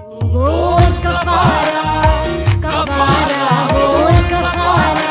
बोल कफारा कफारा बोल कफारा।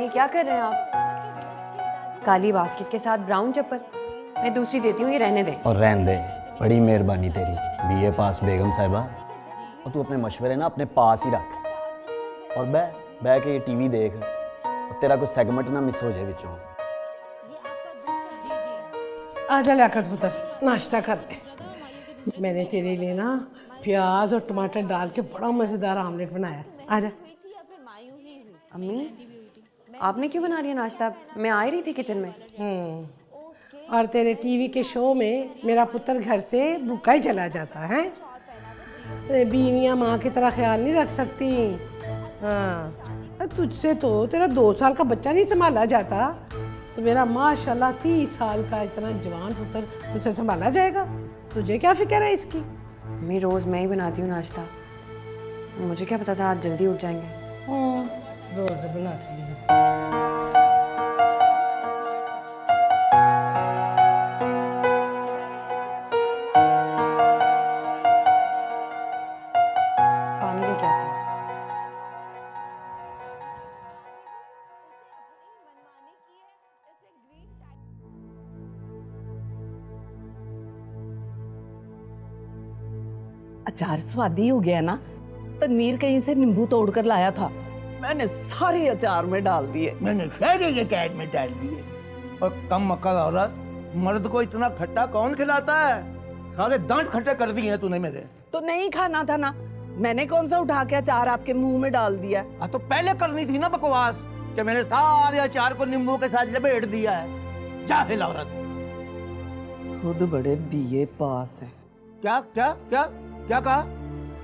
क्या कर रहे हैं आप? काली बास्केट के साथ ब्राउन चप्पल। मैं दूसरी देती हूँ, ये रहने दे। और रहने दे, बड़ी मेहरबानी तेरी बीए पास बेगम साहिबा। और तू अपने मशवरे ना अपने पास ही रख और बह के ये टीवी देख और तेरा कोई सेगमेंट ना मिस हो जाए विचों। आजा लियाकत पुत्र, नाश्ता कर ले। मैंने तेरे लिए ना प्याज और टमाटर डाल के बड़ा मज़ेदार आमलेट बनाया। आजा। अम्मी, आपने क्यों बना लिया नाश्ता? मैं आ ही रही थी किचन में। और तेरे टीवी के शो में मेरा पुत्र घर से भूखा ही चला जाता है। बीवियाँ माँ की तरह ख्याल नहीं रख सकती। हाँ, तुझसे तो तेरा 2 साल का बच्चा नहीं संभाला जाता, तो मेरा माशाल्लाह 30 साल का इतना जवान पुत्र तुझसे संभाला जाएगा। तुझे क्या फिक्र है इसकी? अम्मी, रोज़ मैं ही बनाती हूँ नाश्ता। मुझे क्या पता था आज जल्दी उठ जाएंगे। रोज बनाती हूँ। पानी लेके आती हूँ। अचार स्वादी हो गया ना। तनवीर कहीं से नींबू तोड़ कर लाया था, मैंने सारे अचार में डाल दिए। मैंने सारे के कैद में डाल दिए। और कम अकल औरत, मर्द को इतना खट्टा कौन खिलाता है? सारे दांत खट्टे कर दिए हैं तूने मेरे। तो नहीं खाना था ना, मैंने कौन सा उठा के अचार आपके मुंह में डाल दिया? हाँ तो पहले करनी थी ना बकवास कि मैंने सारे अचार को नींबू के साथ लपेट दिया है। जाहिल औरत। खुद बड़े बीए पास है। क्या क्या क्या क्या कहा?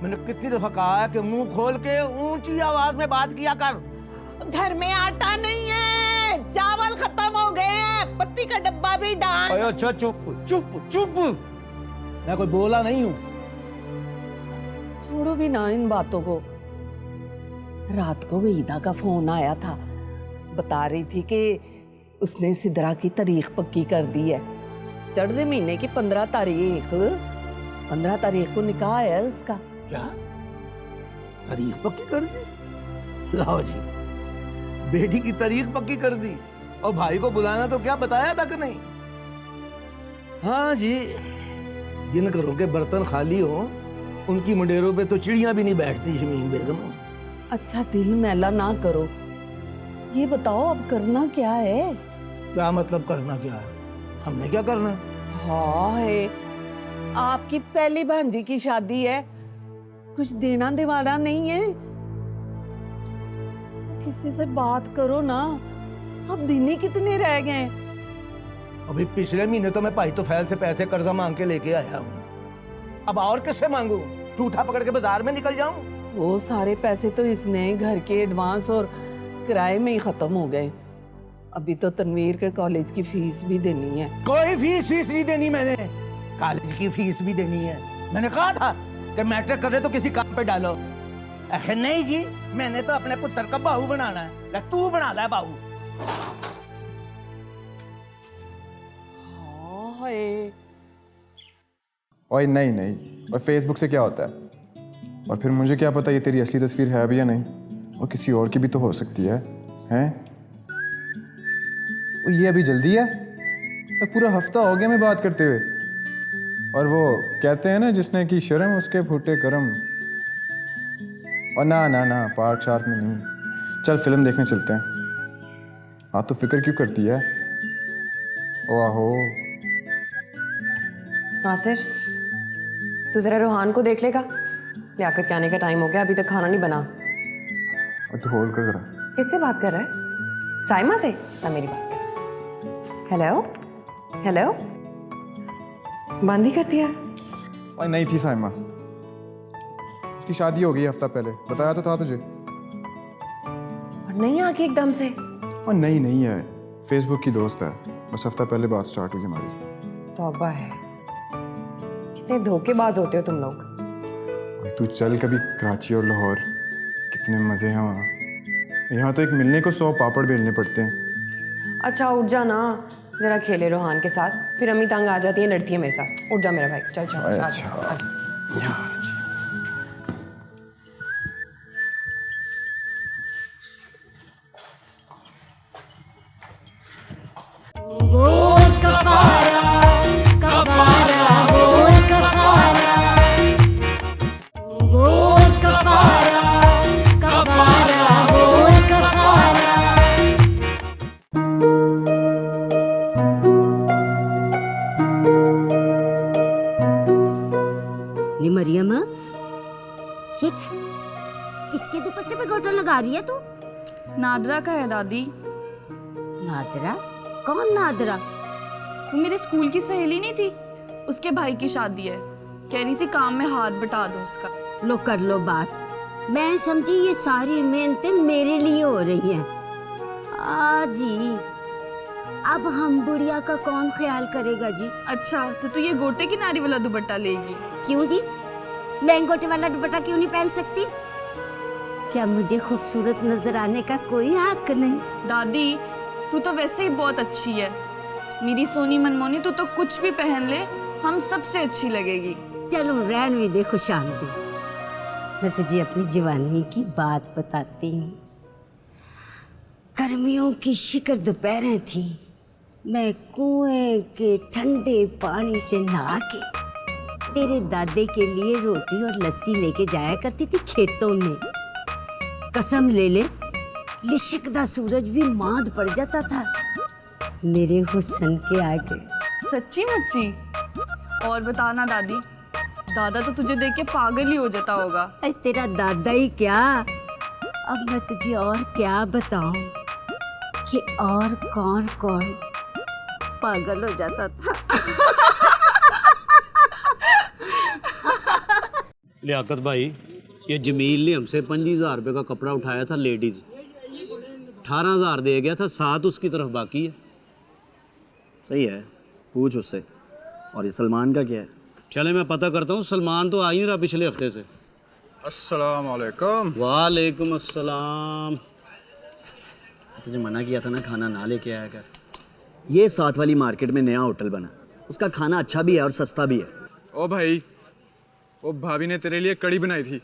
मैंने कितनी दफा कहा है कि मुंह खोल के ऊंची आवाज में बात किया कर। घर में आटा नहीं है, चावल खत्म हो गए हैं, पत्ती का डब्बा भी डाल। अरे अच्छा चुप चुप चुप, मैं कोई बोला नहीं हूँ। छोड़ो भी ना इन बातों को। रात को वहीदा का फोन आया था, बता रही थी कि उसने सिदरा की तारीख पक्की कर दी है। चढ़ते महीने की 15 तारीख को निकाह है उसका। क्या तारीख पक्की कर दी? लाओ जी, बेटी की तारीख पक्की कर दी और भाई को बुलाना तो क्या बताया था कि नहीं? हाँ जी, जिन घरों के बर्तन खाली हो उनकी मुंडेरों पे तो चिड़ियां भी नहीं बैठती शमीम बेगम। अच्छा दिल मैला ना करो, ये बताओ अब करना क्या है? क्या मतलब करना क्या है? हमने क्या करना? हाँ है, आपकी पहली भांजी की शादी है, कुछ देना दिवाना नहीं है? किसी से बात करो ना, अब दिन ही कितने रह गए? अभी पिछले महीने तो मैं भाई तो फैल से पैसे कर्जा मांग के लेके आया हूँ, अब और किससे मांगू? ठूठा पकड़ के बाजार में निकल जाऊं? वो सारे पैसे तो इसने घर के एडवांस और किराए में ही खत्म हो गए। अभी तो तनवीर के कॉलेज की फीस भी देनी है। कोई फीस नहीं देनी मैंने, कॉलेज की फीस भी देनी है। मैंने कहा था कि मैट्रिक कर रहे तो किसी काम पे डालो। अरे नहीं जी, मैंने तो अपने पुत्र का बाहू बनाना है। ले तू बना ले बाहू। हाय ओए नहीं, और फेसबुक से क्या होता है? और फिर मुझे क्या पता ये तेरी असली तस्वीर है भी या नहीं, और किसी और की भी तो हो सकती है, हैं? ये अभी जल्दी है? और पूरा हफ्ता हो गया मैं बात करते हुए। और वो कहते हैं ना, जिसने की शर्म उसके फूटे करम। और ना पार्क शार्क में नहीं। चल फिल्म देखने चलते हैं। हाँ तो फिक्र क्यों करती है? वाहो नासिर, तू जरा रोहान को देख लेगा। लियाकत के आने का टाइम हो गया, अभी तक खाना नहीं बना। और तू होल्ड कर जरा। किससे बात कर रहा है? साइमा से? ना मेरी बात कर। हेलो बंद ही कर दिया। और नहीं थी साइमा, उसकी शादी हो गई हफ्ता पहले, बताया तो था तुझे। और नहीं आके एकदम से? और नहीं है, फेसबुक की दोस्त है, बस हफ्ता पहले बात स्टार्ट हुई हमारी। तौबा है, कितने धोखेबाज होते हो तुम लोग। और तू चल कभी कराची और लाहौर, कितने मज़े हैं वहाँ। यहाँ तो एक मिलने को 100 पापड़ बेलने पड़ते हैं। अच्छा उठ जा ना, जरा खेले रोहान के साथ, फिर अम्मी तंग आ जाती है, लड़ती है मेरे साथ। उठ जा मेरा भाई, चल अच्छा। आजा। बोल कफारा कफारा बोल कफारा बोल कफारा कफारा बोल कफारा नी मरियम, शिट, किसके दुपट्टे पे गोटा लगा रही है तू? नादरा का है दादी। नादरा? कौन नादरा? वो मेरे स्कूल की सहेली नहीं थी, उसके भाई की शादी है, कह रही थी काम में हाथ बटा दो उसका। लो कर लो बात, मैं समझी ये सारी मेहनतें मेरे लिए हो रही हैं। जी, अब हम बुढ़िया का कौन ख्याल करेगा जी? अच्छा तो तू ये गोटे किनारी वाला दुपट्टा लेगी? क्यों जी, मैं गोटे वाला दुपट्टा क्यों नहीं पहन सकती? क्या मुझे खूबसूरत नजर आने का कोई हक नहीं? दादी तू तो वैसे ही बहुत अच्छी है, मेरी सोनी मनमोनी, तू तो कुछ भी पहन ले हम सबसे अच्छी लगेगी। चलो रहन भी दे खुशामदी, मैं तुझे अपनी जवानी की बात बताती हूँ। गर्मियों की शिकर दोपहरें थी, मैं कुएं के ठंडे पानी से नहा के तेरे दादे के लिए रोटी और लस्सी लेके जाया करती थी खेतों में। कसम ले ले, लिशकदा सूरज भी मांद पड़ जाता था मेरे हुस्न के आगे। सच्ची मच्ची? और बताना दादी, दादा तो तुझे देख के पागल ही हो जाता होगा। अरे तेरा दादा ही क्या, अब मैं तुझे और क्या बताऊं कि और कौन कौन पागल हो जाता था। लियाकत भाई, ये जमील ने हमसे 25,000 रुपये का कपड़ा उठाया था लेडीज, 18,000 दे गया था, 7 उसकी तरफ बाकी है। सही है, पूछ उससे। और ये सलमान का क्या है? चले मैं पता करता हूँ। सलमान तो आ ही नहीं रहा पिछले हफ्ते से। अस्सलाम वालेकुम। वालेकुम अस्सलाम। तुझे मना किया था ना खाना ना लेके आया कर। ये साथ वाली मार्केट में नया होटल बना, उसका खाना अच्छा भी है और सस्ता भी है। ओ भाई, वो भाभी ने तेरे लिए कड़ी बनाई थी,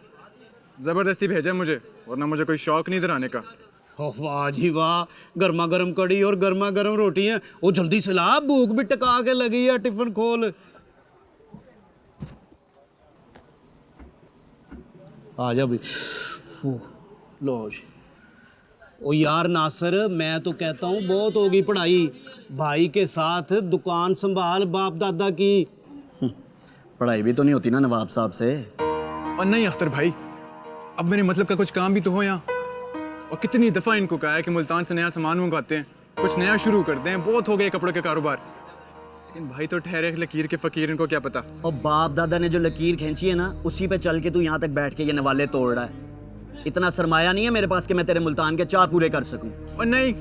ज़बरदस्ती भेजा मुझे, वरना मुझे कोई शौक नहीं इधर आने का। वाह जी वाह, गर्मा गर्म कड़ी और गर्मा गर्म रोटियां। वो जल्दी से ला, भूख भी टका के लगी है, टिफिन खोल। आ जा भाई। लो जी। ओ यार नासिर, मैं तो कहता हूँ बहुत होगी पढ़ाई, भाई के साथ दुकान संभाल बाप दादा की। पढ़ाई भी तो नहीं होती ना नवाब साहब से। और नहीं अख्तर भाई, अब मेरे मतलब का कुछ काम भी तो हो यहाँ। और कितनी दफ़ा इनको कहा है कि मुल्तान से नया सामान मंगवाते हैं, कुछ नया शुरू करते हैं, बहुत हो गए कपड़ों के कारोबार। लेकिन भाई तो ठहरे लकीर के फ़कीर, इनको क्या पता। और बाप दादा ने जो लकीर खींची है ना, उसी पे चल के तू यहाँ तक बैठ के ये नवाले तोड़ रहा है। इतना सरमाया नहीं है मेरे पास कि मैं तेरे मुल्तान के चाह पूरे कर सकूं। और नहीं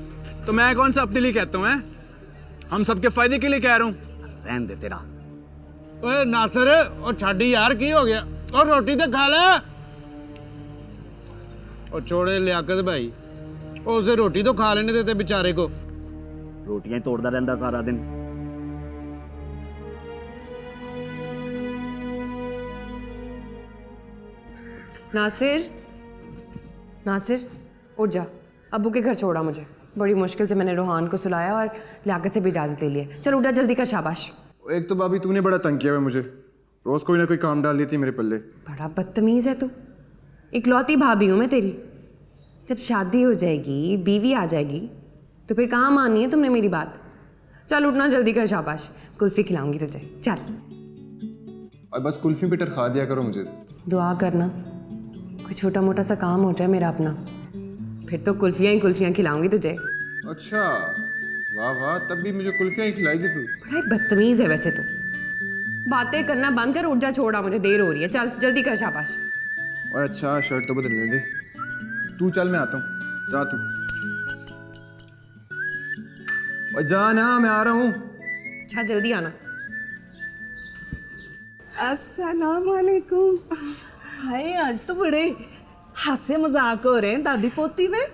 तो मैं कौन सा अपने लिए कहता हूँ, हम सबके फायदे के लिए कह रहा हूँ। रहन दे तेरा। ओए नासिर, और छाड़ी यार की हो गया, और रोटी तो खा ले। और छोड़े लियाकत भाई, उसे रोटी तो खा लेने देते बेचारे को। रोटियां ही तोड़ता रहता सारा दिन। नासिर, नासिर उठ जा, अब्बू के घर छोड़ा मुझे। बड़ी मुश्किल से मैंने रोहान को सुलाया और लियाकत से भी इजाज़त ले ली है। चल उठा जल्दी कर, शाबाश। एक तो भाभी तूने बड़ा तंग किया है मुझे, रोज़ कोई ना कोई काम डाल देती मेरे पल्ले। बड़ा बदतमीज़ है तू। इकलौती भाभी हूँ मैं तेरी। जब शादी हो जाएगी, बीवी आ जाएगी, तो फिर कहाँ माननी है तुमने मेरी बात। चल उठना जल्दी कर, शाबाश। कुल्फ़ी खिलाऊंगी तुझे, चल। और बस कुल्फी पे खा दिया करो मुझे। दुआ करना कोई छोटा मोटा सा काम हो जाए मेरा अपना, फिर तो कुल्फियाँ ही कुल्फियाँ खिलाऊंगी तुझे। अच्छा, वाह वाह, तब भी मुझे कुल्फियाँ ही खिलाएगी तू। बड़ा ही बदतमीज़ है वैसे तो। बातें करना बंद कर, उठ जा, छोड़ा मुझे, देर हो रही है। चल जल्दी कर, शाबाश। और अच्छा, शर्ट तो बदल दे। तू चल, मैं आता हूँ, जा तू। और जा ना, मैं आ रहा हूँ। अच्छा जल्दी आना। अस्सलाम वालेकुम। हाय, आज तो बड़े हास्य मजाक हो रहे हैं दादी पोती में।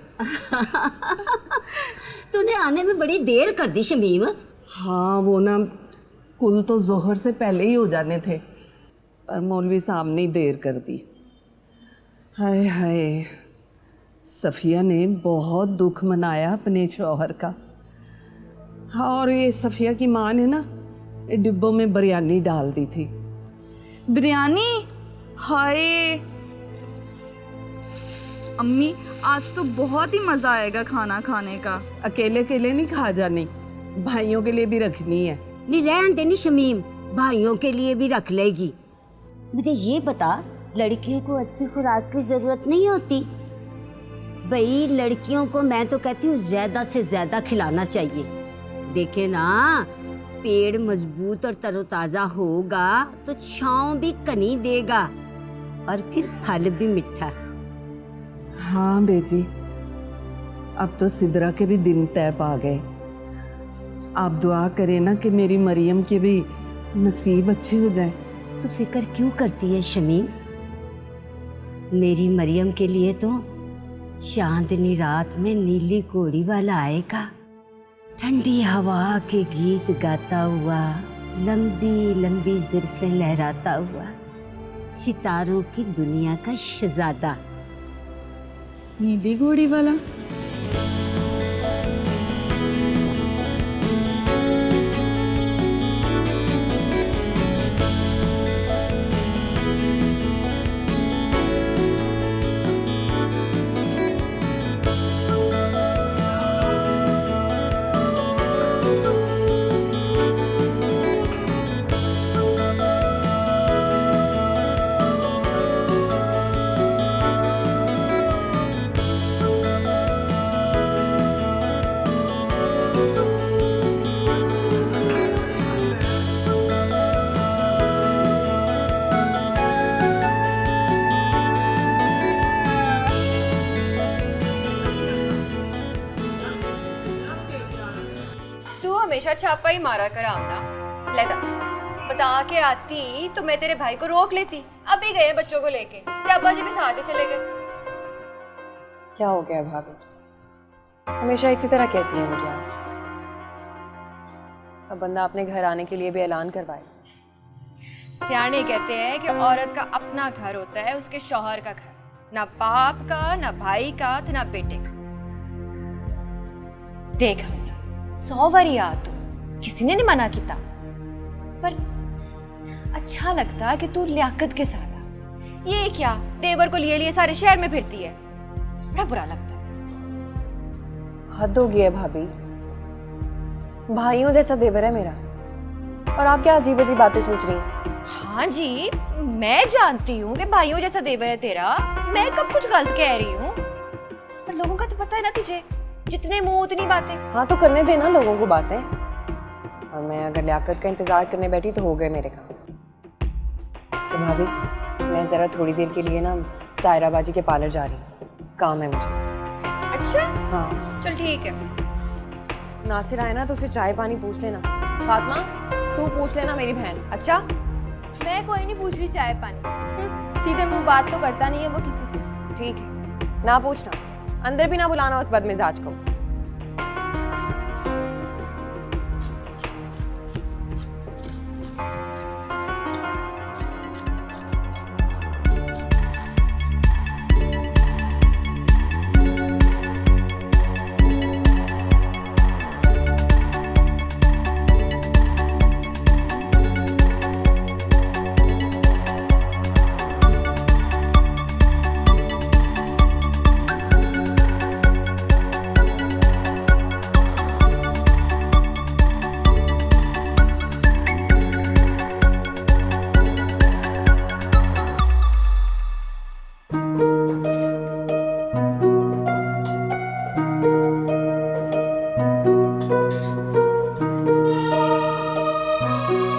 तूने आने में बड़ी देर कर दी शमीम। हाँ, वो ना कुल तो जोहर से पहले ही हो जाने थे, पर मौलवी साहब ने देर कर दी। हाय हाय, सफ़िया ने बहुत दुख मनाया अपने शौहर का। हाँ, और ये सफ़िया की माँ ने ना डिब्बों में बिरयानी डाल दी थी। बिरयानी? हाय अम्मी, आज तो बहुत ही मजा आएगा खाना खाने का। अकेले अकेले नहीं खा जानी, भाइयों के लिए भी रखनी है। नहीं रहन देनी शमीम, भाइयों के लिए भी रख लेगी। मुझे ये बता, लड़कियों को अच्छी खुराक की जरूरत नहीं होती? भाई लड़कियों को मैं तो कहती हूँ ज्यादा से ज्यादा खिलाना चाहिए। देखे ना, पेड़ मजबूत और तरोताजा होगा तो छांव भी कनी देगा और फिर फल भी मीठा। हाँ बेजी, अब तो सिदरा के भी दिन तय पा गए। आप दुआ करें ना कि मेरी मरियम के भी नसीब अच्छे हो जाए। तो फिक्र क्यों करती है शमीम? मेरी मरियम के लिए तो चांदनी रात में नीली कोड़ी वाला आएगा, ठंडी हवा के गीत गाता हुआ, लंबी लंबी जुल्फें लहराता हुआ, सितारों की दुनिया का शहजादा। नीली घोड़ी वाला? हमेशा छापा ही मारा कर आमना। ले दस, बता के आती तो मैं तेरे भाई को रोक लेती। अभी गए बच्चों को लेके, ते अब्बा जी भी साथ ही चले गए। क्या हो गया भाभी? हमेशा इसी तरह कहती है मुझे आप। अब बंदा अपने घर आने के लिए भी ऐलान करवाए। सियाने कहते हैं कि औरत का अपना घर होता है उसके शौहर का घर, ना बाप का, ना भाई का, तो ना बेटे का। देख हमने 100 बारी आ तू, किसी ने नहीं मना किया, पर अच्छा लगता कि तू लियाकत के साथ आ। ये क्या देवर को लिए सारे शहर में फिरती है, बड़ा बुरा लगता है। हद हो गई है भाभी, भाइयों जैसा देवर है मेरा, और आप क्या अजीब अजीब बातें सोच रही हैं? हाँ जी, मैं जानती हूँ कि भाइयों जैसा देवर है तेरा, मैं कब कुछ गलत कह रही हूँ, पर लोगों का तो पता है ना तुझे, जितने मुंह उतनी बातें। हाँ तो करने देना लोगों को बातें, और मैं अगर लियाकत का इंतजार करने बैठी तो हो गए मेरे काम। अच्छा भाभी, मैं जरा थोड़ी देर के लिए ना सायरा बाजी के पार्लर जा रही हूँ, काम है मुझे। अच्छा हाँ चल ठीक है। नासिर आए ना तो उसे चाय पानी पूछ लेना। फातिमा तू पूछ लेना मेरी बहन। अच्छा मैं कोई नहीं पूछ रही चाय पानी, सीधे मुंह बात तो करता नहीं है वो किसी से। ठीक है, ना पूछना, अंदर भी ना बुलाना उस बदमिजाज को।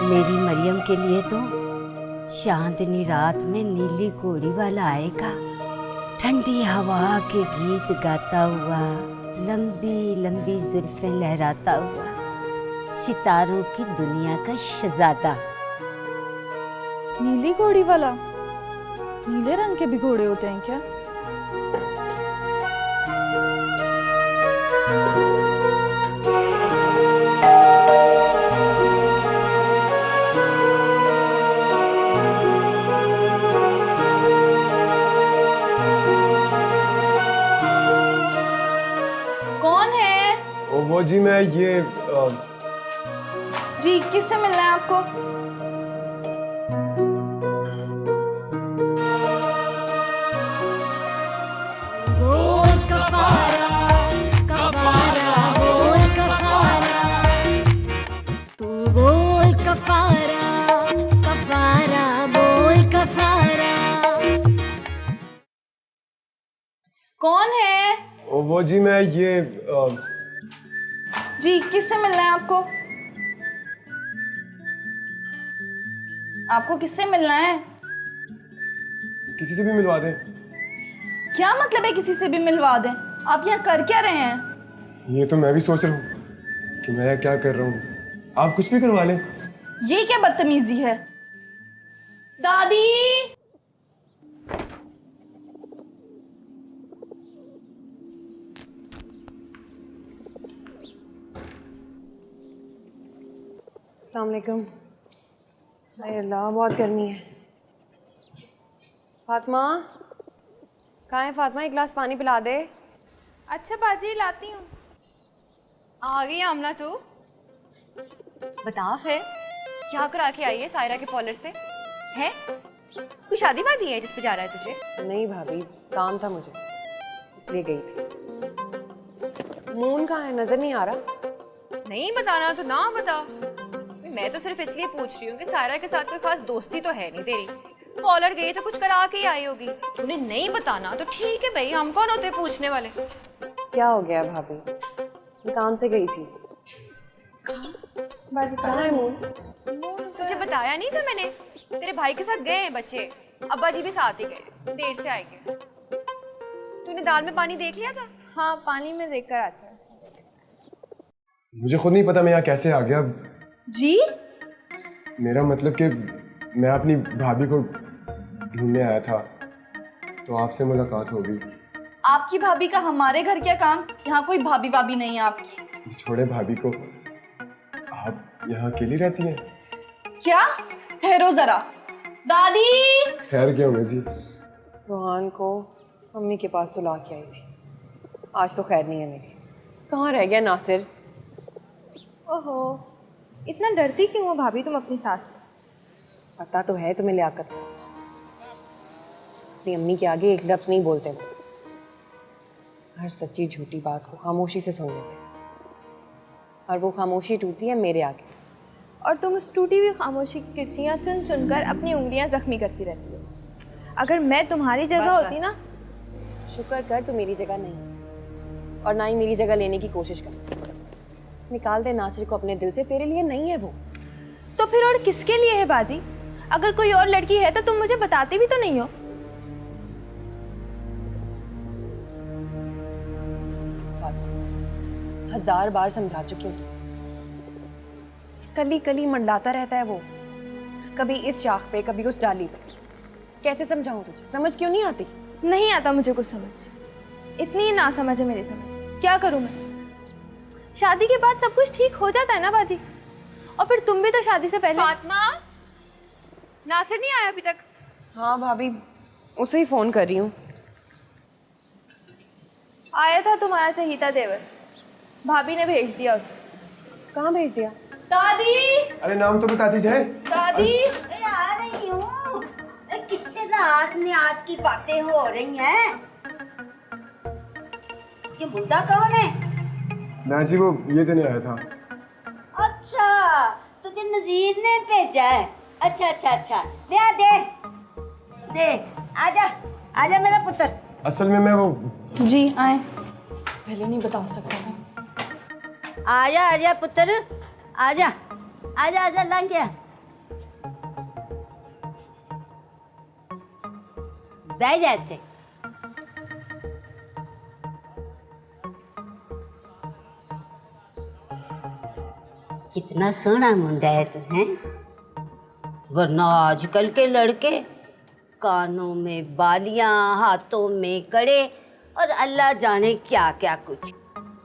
मेरी मरियम के लिए तो चांदनी रात में नीली घोड़ी वाला आएगा, ठंडी हवा के गीत गाता हुआ, लंबी लंबी जुल्फें लहराता हुआ, सितारों की दुनिया का शहजादा। नीली घोड़ी वाला? नीले रंग के भी घोड़े होते हैं क्या? कौन है? वो जी मैं ये जी किससे मिलना है आपको? बोल कफारा कफारा बोल कफारा, तू बोल कफारा कफारा बोल कफारा। कौन है? वो जी मैं ये जी किससे मिलना है आपको? आपको किससे मिलना है? किसी से भी मिलवा दें। क्या मतलब है किसी से भी मिलवा दें? आप यहाँ कर क्या रहे हैं? ये तो मैं भी सोच रहा हूँ कि मैं क्या कर रहा हूँ। आप कुछ भी करवा लें। ये क्या बदतमीजी है? दादी! अस्सलाम वालेकुम। हाय अल्लाह, बहुत गर्मी है। फातिमा कहाँ है? फातिमा एक गिलास पानी पिला दे। अच्छा बाजी लाती हूँ। आ गई आमना तू? बता फिर क्या करा के आई है सायरा के पार्लर से? है कोई शादी वादी है जिस पे जा रहा है तुझे? नहीं भाभी, काम था मुझे इसलिए गई थी। मून कहाँ है? नजर नहीं आ रहा। नहीं बताना तो ना बता। मैं तो सिर्फ इसलिए पूछ रही हूँ कि सायरा के साथ कोई खास दोस्ती तो है नहीं तेरी। पार्लर गई तो कुछ करा के ही आई होगी। तूने नहीं बताना तो ठीक है भाई, हम कौन होते पूछने वाले। क्या हो गया भाभी? मैं काम से गई थी। बाजी कहाँ है मून? तुझे बताया नहीं था मैंने? तेरे भाई के साथ गए हैं बच्चे, अब्बा जी भी साथ ही गए, देर से आएंगे। तूने दाल में पानी देख लिया था? हाँ पानी में देख कर आती हूँ। मुझे खुद नहीं पता मैं यहाँ कैसे आ गया। जी मेरा मतलब कि मैं अपनी भाभी को ढूंढने आया था, तो आपसे मुलाकात हो गई। आपकी भाभी का हमारे घर क्या काम? यहाँ कोई भाभी भाभी नहीं है आपकी। छोड़े भाभी को, आप यहाँ अकेली रहती हैं? क्या? ठहरो जरा। दादी! खैर क्यों मैं जी? रोहान को मम्मी के पास सुला के आई थी। आज तो खैर नहीं है मेरी। कहाँ रह गया नासिर? ओहो, इतना डरती क्यों हो भाभी तुम अपनी सास से? पता तो है तुम्हें लियाकत। अपनी अम्मी के आगे एक लफ्ज़ नहीं बोलते वो। हर सच्ची झूठी बात को खामोशी से सुन लेते हैं, और वो खामोशी टूटती है मेरे आगे। और तुम उस टूटी हुई खामोशी की किरचियाँ चुन चुन कर अपनी उंगलियां जख्मी करती रहती हो। अगर मैं तुम्हारी जगह होती ना। शुक्र कर तू मेरी जगह नहीं, और ना ही मेरी जगह लेने की कोशिश कर। निकाल दे नासिर को अपने दिल से, तेरे लिए नहीं है वो। तो फिर और किसके लिए है बाजी? अगर कोई और लड़की है तो तुम मुझे बताती भी तो नहीं हो। फातिमा, 1000 बार समझा चुकी हूँ। कली कली मंडलाता रहता है वो, कभी इस शाख पे कभी उस डाली पे। कैसे समझाऊं तुझे? समझ क्यों नहीं आती? नहीं आता मुझे कुछ समझ। इतनी ना समझ है मेरी समझ। क्या करूं मैं? शादी के बाद सब कुछ ठीक हो जाता है ना बाजी। और फिर तुम भी तो शादी से पहले। फातिमा, नासिर नहीं आया अभी तक? हाँ भाभी, उसे ही फोन कर रही हूँ। आया था तुम्हारा चहीता देवर, भाभी ने भेज दिया उसे। कहाँ भेज दिया? दादी! अरे नाम तो बता दीजिए। दादी! आ रही हूँ। किससे राज न्याज की बातें हो रही हैं? ये मुद्दा कौन है? मैं जी वो ये देने आया था। अच्छा, तुझे नजीर ने भेजा है। अच्छा अच्छा अच्छा, ले आ, दे दे। आजा आजा मेरा पुत्र। असल में मैं वो। जी आए। पहले नहीं बता सकता था। आजा आजा पुत्र, आजा आजा आजा, लंघ गया। दे जाते। कितना सोहना मुंडा है तू, हैं? वरना आजकल के लड़के कानों में बालियां, हाथों में कड़े, और अल्लाह जाने क्या क्या कुछ।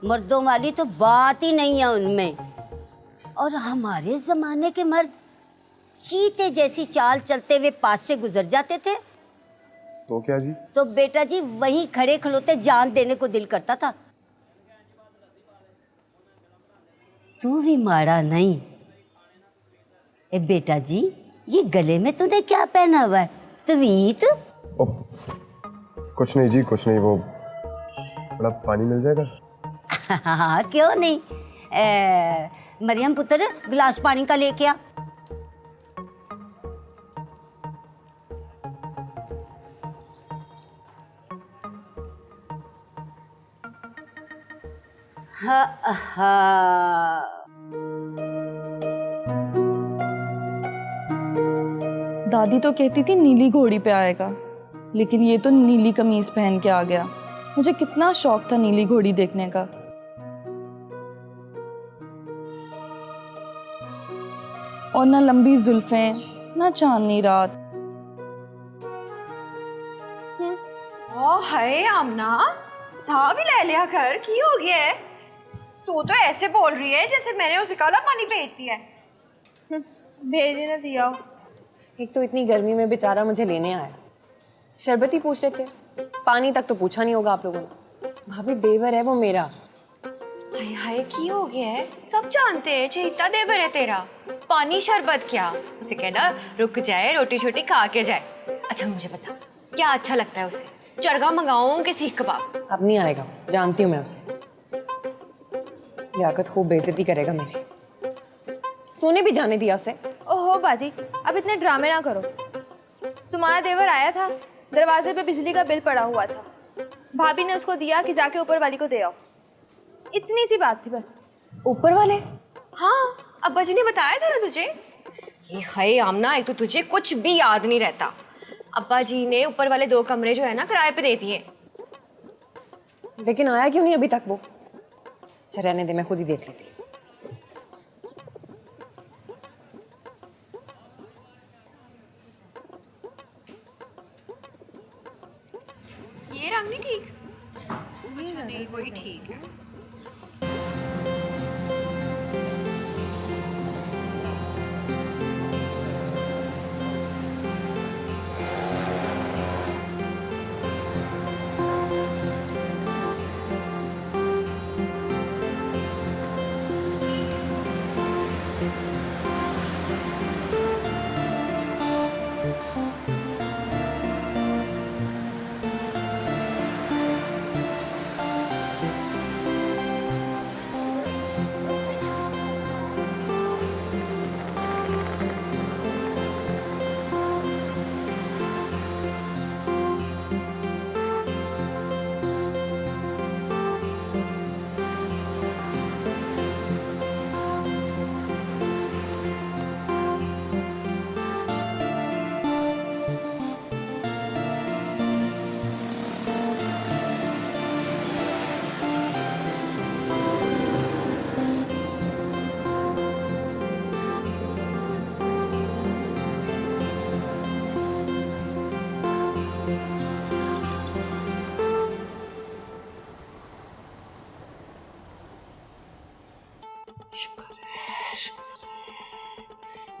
मर्दों वाली तो बात ही नहीं है उनमें। और हमारे जमाने के मर्द चीते जैसी चाल चलते हुए पास से गुजर जाते थे तो क्या जी? तो बेटा जी वहीं खड़े खलोते जान देने को दिल करता था। तू भी मारा नहीं। ए बेटा जी, ये गले में तूने क्या पहना हुआ है? तवीत? कुछ नहीं जी, कुछ नहीं। वो थोड़ा पानी मिल जाएगा? हाँ क्यों नहीं। मरियम पुत्र, गिलास पानी का लेके आ। दादी तो कहती थी नीली घोड़ी पे आएगा, लेकिन ये तो नीली कमीज पहन के आ गया। मुझे कितना शौक था नीली घोड़ी देखने का। और ना लंबी जुल्फें, ना चांदनी रात। ओ हाय आमना, सा भी ले लिया कर, की हो गया है? तू तो ऐसे बोल रही है जैसे मैंने उसे काला पानी भेज दिया है। भेज न दिया हो। एक तो इतनी गर्मी में बेचारा मुझे लेने आया, शरबत ही पूछ रहे थे, पानी तक तो पूछा नहीं होगा आप लोगों ने। भाभी देवर है वो मेरा। हाय हाय, की हो गया है? सब जानते हैं चहीता देवर है तेरा। पानी शरबत क्या, उसे कहना रुक जाए, रोटी छोटी खा के जाए। अच्छा मुझे बता, क्या अच्छा लगता है उसे? चरगा मंगाऊं कि सीख कबाब? अब नहीं आएगा, जानती हूँ मैं उसे। लियाकत खूब बेइज्जती करेगा मेरी। तूने भी जाने दिया उसे? ओहो बाजी, अब इतने ड्रामे ना करो। तुम्हारा देवर आया था, दरवाजे पे बिजली का बिल पड़ा हुआ था। भाभी ने उसको दिया कि जाके ऊपर वाली को दे आओ। इतनी सी बात थी बस। ऊपर वाले? हाँ, अब्बा जी ने बताया था ना तुझे। ये हाय आमना, एक तो तुझे कुछ भी याद नहीं रहता। अब्बा जी ने ऊपर वाले 2 कमरे जो है ना किराए पे दे दिए। लेकिन आया क्यों नहीं अभी तक वो? अच्छा रहने दे, मैं खुद ही देख लेती। ये रंग नहीं ठीक? अच्छा नहीं, वही ठीक है।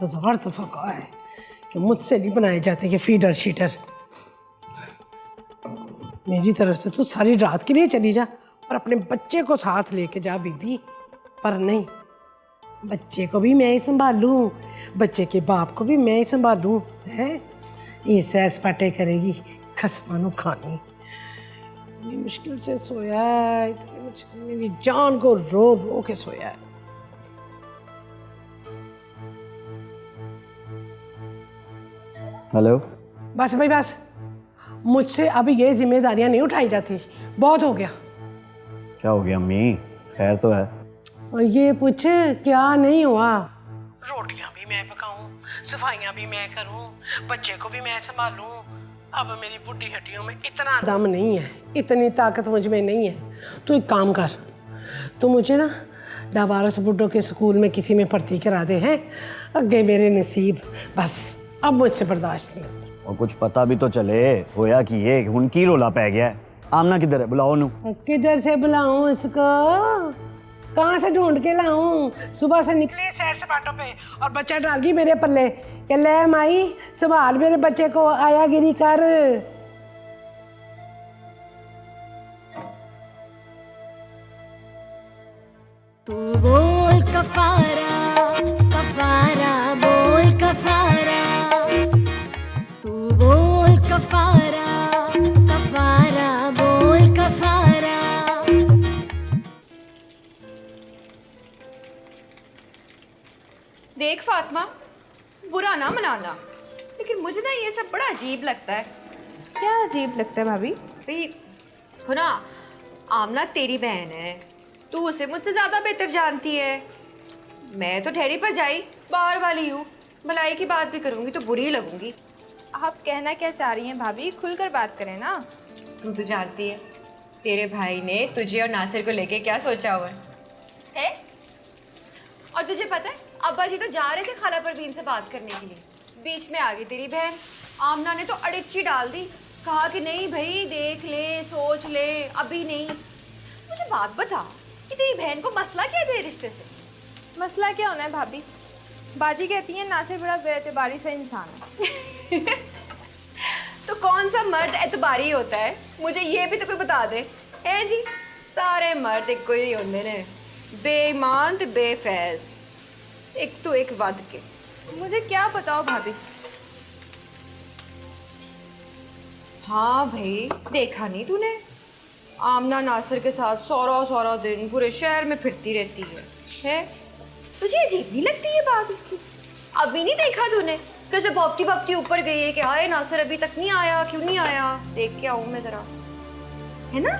हजार दफा कहा है कि मुझसे नहीं बनाए जाते ये फीडर शीटर। मेरी तरफ से तू सारी रात के लिए चली जा और अपने बच्चे को साथ लेके जा बीबी, पर नहीं, बच्चे को भी मैं ही संभालूं, बच्चे के बाप को भी मैं ही संभालूं, है? ये सैर सपाटे करेगी खसमानो खानी। इतनी मुश्किल से सोया है, इतनी मुश्किल, मेरी जान को रो रो के सोया है। हेलो। बस भाई बस, मुझसे अब ये जिम्मेदारियां नहीं उठाई जाती, बहुत हो गया। क्या हो गया अम्मी? खैर तो है। और ये पूछ क्या नहीं हुआ? रोटियां भी मैं पकाऊं, सफाइयां भी मैं करूं, बच्चे को भी मैं संभालूं। अब मेरी बुढ़ी हड्डियों में इतना दम नहीं है, इतनी ताकत मुझ में नहीं है। तू एक काम कर, तू मुझे ना लावारिस बुड्ढों के स्कूल में किसी में भर्ती करा दे। हैं अगे मेरे नसीब, बस अब मुझसे बर्दाश्त नहीं होता। और कुछ पता भी तो चले होया कि ये हुन की रोला पै गया है। आमना किधर है? बुलाओ नू। किधर से बुलाऊं इसको? कहाँ से ढूंढ के लाऊं? सुबह से निकले सैर सपाटों पे और बच्चा डाल गई मेरे पल्ले कि ले माई संभाल मेरे बच्चे को, आया गिरी कर। तू बोल कफारा कफारा बोल कफारा, तू बोल कफारा कफारा बोल कफारा। देख फातिमा, बुरा ना मनाना, लेकिन मुझे ना ये सब बड़ा अजीब लगता है। क्या अजीब लगता है भाभी? भाई खुना, आमना तेरी बहन है, तू उसे मुझसे ज़्यादा बेहतर जानती है। मैं तो ठहरी पर जाई बाहर वाली हूँ, भलाई की बात भी करूँगी तो बुरी लगूंगी। आप कहना क्या चाह रही हैं भाभी? खुलकर बात करें ना। तू तो जानती है तेरे भाई ने तुझे और नासिर को लेके क्या सोचा हुआ है? और तुझे पता है अब्बा जी तो जा रहे थे खाला परवीन से बात करने के लिए, बीच में आ गई तेरी बहन आमना ने तो अड़िच्ची डाल दी, कहा कि नहीं भाई देख ले सोच ले, अभी नहीं। मुझे बात बता कि तेरी बहन को मसला क्या है तेरे रिश्ते से? मसला क्या होना है भाभी? बाजी कहती हैं नासिर बड़ा बेएतबारी सा इंसान है। तो कौन सा मर्द एतबारी होता है, मुझे ये भी तो कोई बता दे। है जी, सारे मर्द एक कोई होंगे ने, बेईमान ते बेफैज, एक तो एक वध के। मुझे क्या बताओ भाभी? हाँ भाई, देखा नहीं तूने? आमना नासिर के साथ सारा दिन पूरे शहर में फिरती रहती है? तुझे अजीब नहीं लगती ये बात इसकी? अभी नहीं देखा तूने कैसे भौंकती भौंकती ऊपर गई है कि आए नासिर अभी तक नहीं आया, क्यों नहीं आया, देख के आऊं मैं जरा, है ना?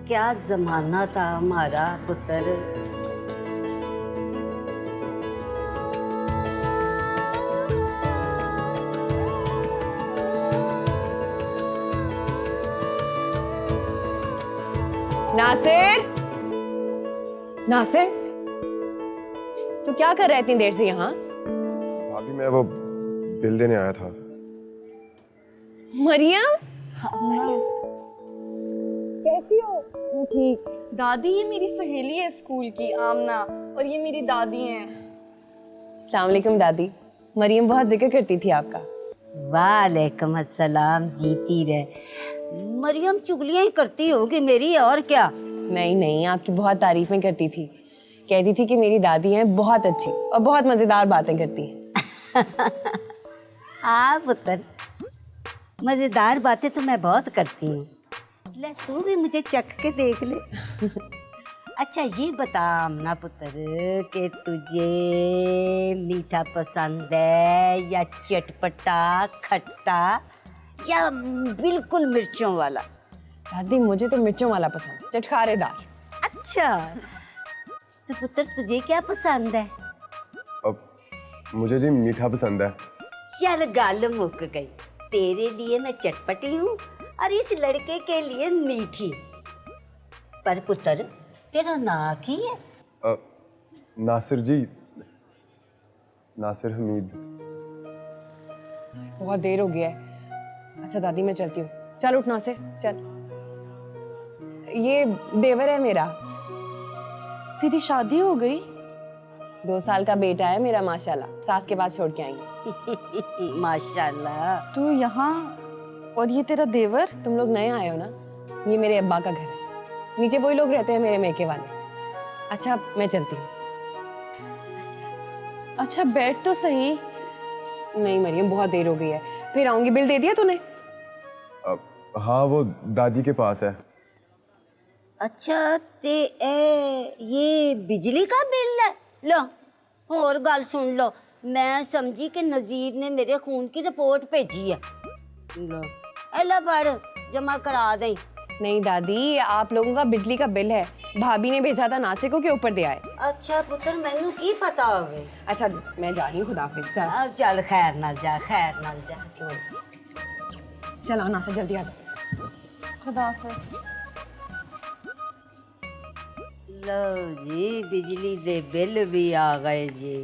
क्या जमाना था हमारा पुत्र। नासिर, नासिर, तू क्या कर रहा है इतनी देर से यहाँ? भाभी मैं वो बिल देने आया था। मरियम, कैसी हो? मैं ठीक। दादी, ये मेरी सहेली है स्कूल की, आमना, और ये मेरी दादी हैं। अस्सलाम वालेकुम दादी। मरियम बहुत जिक्र करती थी आपका। वालेकुम अस्सलाम, जीती रहे। मरियम चुगलियां ही करती होगी मेरी, और क्या। नहीं नहीं, आपकी बहुत तारीफें करती थी। कहती थी कि मेरी दादी हैं बहुत अच्छी और बहुत मज़ेदार बातें करती हैं। हाँ पुत्र, मजेदार बातें तो मैं बहुत करती हूँ। ले तू भी मुझे चख के देख ले। अच्छा ये बता आमना पुत्र कि तुझे मीठा पसंद है या चटपटा, खट्टा, या बिल्कुल मिर्चों वाला? दादी मुझे तो मिर्चों वाला पसंद है, चटखारेदार। अच्छा, तो पुत्र तुझे क्या पसंद है? अब मुझे जी मीठा पसंद है। चल गल मुक गई। तेरे लिए मैं चटपटी हूँ और इस लड़के के लिए मीठी। पर पुत्र तेरा नाम की है? नासिर जी, नासिर हमीद। बहुत देर हो गया है। अच्छा दादी मैं चलती हूँ। चल उठ नासिर, चल। ये देवर है मेरा। तेरी शादी हो गई? 2 साल का बेटा है मेरा, माशाल्लाह। सास के पास छोड़ के आई हूँ। माशाल्लाह। तू यहाँ, और ये तेरा देवर? तुम लोग नए आए हो ना, ये मेरे अब्बा का घर है। नीचे वही लोग रहते हैं मेरे मैके वाले। अच्छा मैं चलती हूँ। अच्छा बैठ तो सही। नहीं मरियम, बहुत देर हो गई है, फिर आऊंगी। बिल दे दिया तूने? हाँ वो दादी के पास है। अच्छा ते ये बिजली का बिल है? लो और गल सुन लो, मैं समझी कि नजीर ने मेरे खून की रिपोर्ट भेजी है। लो एला पढ़, जमा करा दे। नहीं दादी, आप लोगों का बिजली का बिल है, भाभी ने भेजा था नासिर को के ऊपर दे आए। अच्छा पुत्र, मैनू की पता होवे। अच्छा मैं जा रही हूँ, खुदाफिज। अब चल खैर नाल जा, खैर नाल जा। चलो नासिर जल्दी आ जा। खुदाफिज। लो जी, बिजली दे बिल भी आ गए जी।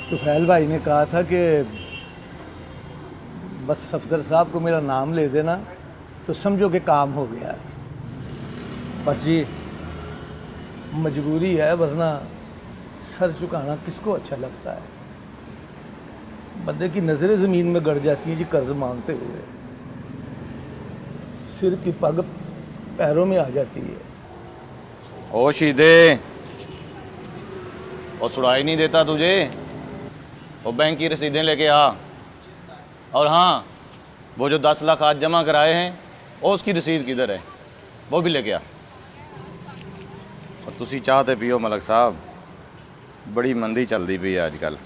तुफैल भाई ने कहा था कि बस सफदर साहब को मेरा नाम ले देना तो समझो कि काम हो गया। बस जी मजबूरी है, वरना सर झुकाना किसको अच्छा लगता है। बंदे की नज़रें ज़मीन में गड़ जाती हैं जी कर्ज मांगते हुए। सिर की पग पैरों में आ जाती है। ओ शीदे, और सुनाई नहीं देता तुझे? वो बैंक की रसीदें लेके आ। और हाँ, वो जो 10 लाख आज जमा कराए हैं, वो उसकी रसीद किधर है, वो भी लेके आ। और तुसी चाहते पियो मलक साहब, बड़ी मंदी चलती पई है आजकल।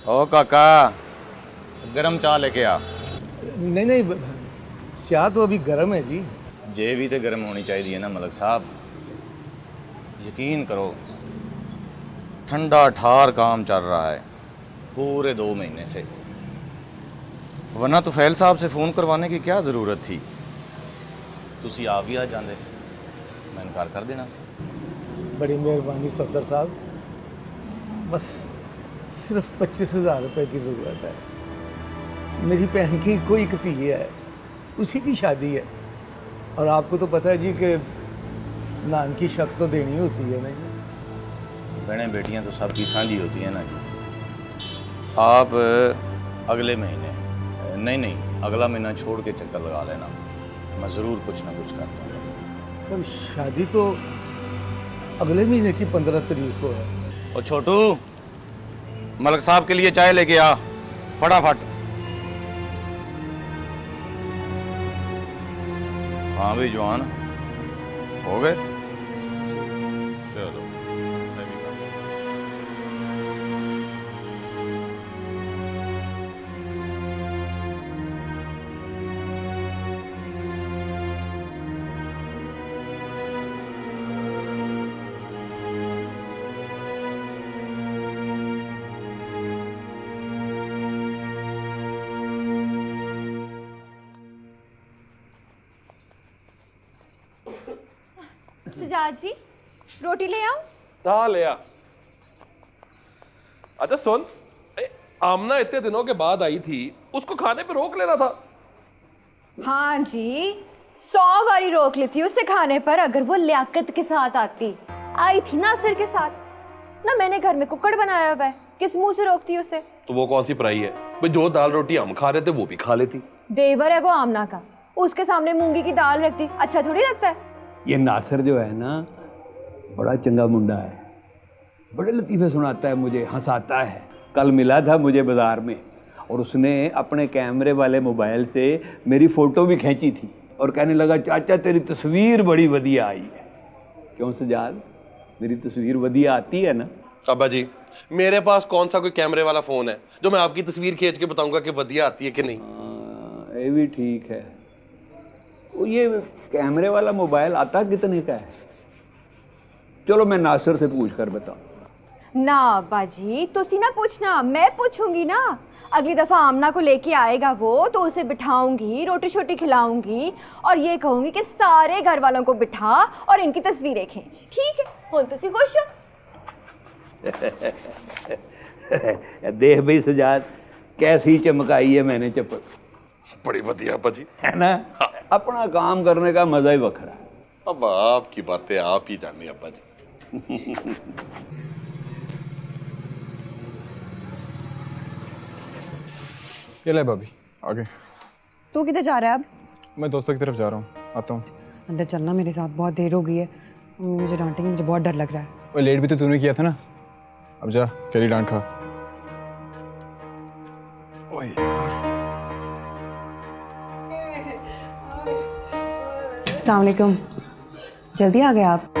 ओ काका, गरम चाह लेके आ। नहीं नहीं, चाह तो अभी गर्म है जी। जे भी तो गर्म होनी चाहिए ना मलक साहब। यकीन करो, ठंडा ठार काम चल रहा है पूरे 2 महीने से। वरना तो फैल साहब से फ़ोन करवाने की क्या ज़रूरत थी? तुसी आप ही आ जाते, मैं इनकार कर देना सी। बड़ी मेहरबानी सफदर साहब, बस सिर्फ 25,000 रुपये की ज़रूरत है। मेरी बहन की कोई कतीय है, उसी की शादी है। और आपको तो पता है जी कि नान की शक तो देनी होती है ना जी। बहनें बेटियां तो सबकी साझी होती हैं ना जी। आप अगले महीने, नहीं अगला महीना छोड़ के चक्कर लगा लेना, मैं ज़रूर कुछ ना कुछ करता हूँ। पर शादी तो अगले महीने की 15 तारीख को है। और छोटू, मलक साहब के लिए चाय लेके आ फटाफट। हाँ भी जवान हो गए। चलो मैं भी करता हूँ। सजाद जी, रोटी ले आऊं? हाँ ले आ। अच्छा सुन, आमना इतने दिनों के बाद आई थी, उसको खाने पे रोक लेना था। हाँ जी, 100 बारी रोक लेती उसे खाने पर अगर वो लियाकत के साथ आती। आई थी नासिर के साथ ना, मैंने घर में कुक्कड़ बनाया हुआ है, किस मुंह से रोकती उसे? तो वो कौन सी पराई है भाई, जो दाल रोटी हम खा रहे थे वो भी खा लेती। देवर है वो आमना का, उसके सामने मूंगी की दाल रखती, अच्छा थोड़ी लगता है? ये नासिर जो है ना, बड़ा चंगा मुंडा है, बड़े लतीफे सुनाता है मुझे, हंसाता है। कल मिला था मुझे बाजार में और उसने अपने कैमरे वाले मोबाइल से मेरी फ़ोटो भी खींची थी और कहने लगा चाचा तेरी तस्वीर बड़ी वधिया आई है। क्यों सजाद, मेरी तस्वीर वधिया आती है ना? अब्बा जी, मेरे पास कौन सा कोई कैमरे वाला फ़ोन है जो मैं आपकी तस्वीर खींच के बताऊंगा कि वधिया आती है कि नहीं? ये भी ठीक है। वो ये कैमरे वाला मोबाइल आता कितने का है? चलो मैं नासिर से पूछ कर बताऊँ। ना बाजी, तुसी ना पूछना, मैं पूछूंगी ना। अगली दफा आमना को लेके आएगा वो, तो उसे बिठाऊंगी, रोटी छोटी खिलाऊंगी और ये कहूंगी कि सारे घर वालों को बिठा और इनकी तस्वीरें खींच। ठीक है, हो तुसी खुश हो? देख भाई सजाद, कैसी चमकाई है मैंने चप्पल। बड़ी वधिया अब्बा जी, है ना? अपना काम करने का मजा ही वखरा है। अब आपकी बातें आप ही जानिए अब्बा जी। ये ले भाभी, आगे। तू किधर जा रहा है अब? मैं दोस्तों की तरफ जा रहा हूँ, आता हूँ। अंदर चलना मेरे साथ, बहुत देर हो गई है, मुझे डांटेंगे, मुझे बहुत डर लग रहा है। और लेट भी तो तूने किया था ना, अब जा केली डांट खा। ओए अस्सलाम वालेकुम, जल्दी आ गए आप?